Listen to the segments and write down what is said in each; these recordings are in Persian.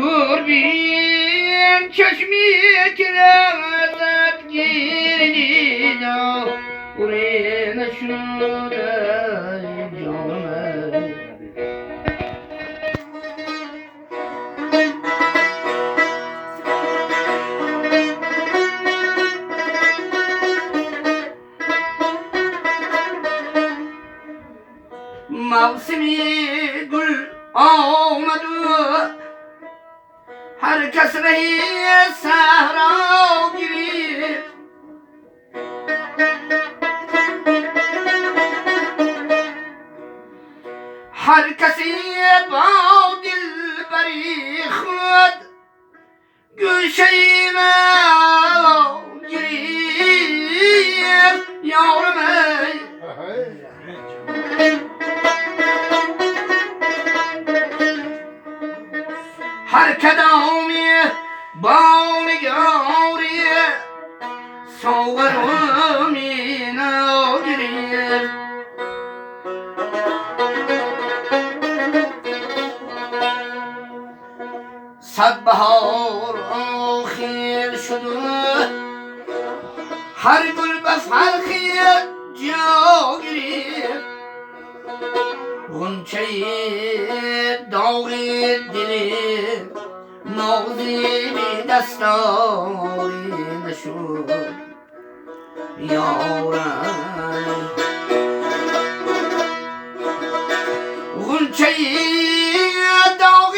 دوربین چشمی که لغزت گیریدم اوری نشده جانم موسمی گل آمد و هر کس رهی صحرا گرفت هر کسی با دلبری خود گوشه ما گرفت یارم هر کدامی با نگاری سوگرمی نگرید صد بهار آخر شد هر گل به فرخی جا گرفت غنچه داغ دل نازی به دستاری نشد یارم غنچه داغ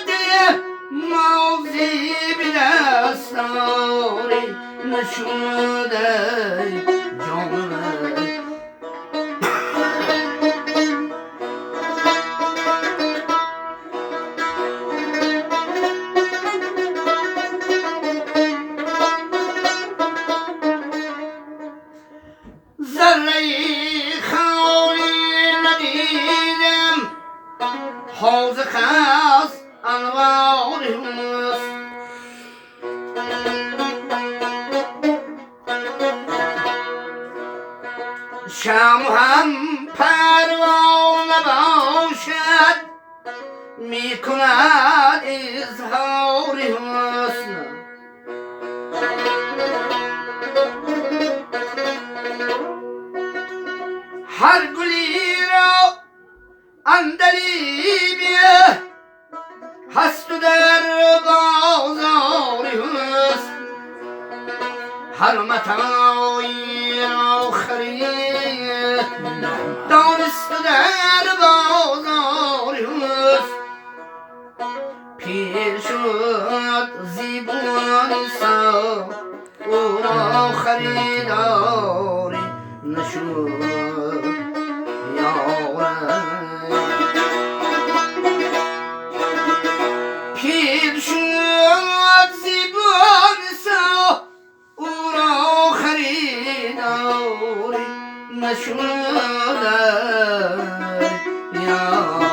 دل نازی به دستاری نشد جانم حوض خاص انوار هست شام هم پروانه باشد می کند اظهار حسن هر گلی را اندلیبیه هست و در بازار هست هر متاعی را خرید دانست و در بازار هست پیر شد زیبان سا او را خریداری نشد یارم پیر شد زیبان سا او را خریداری نشد یا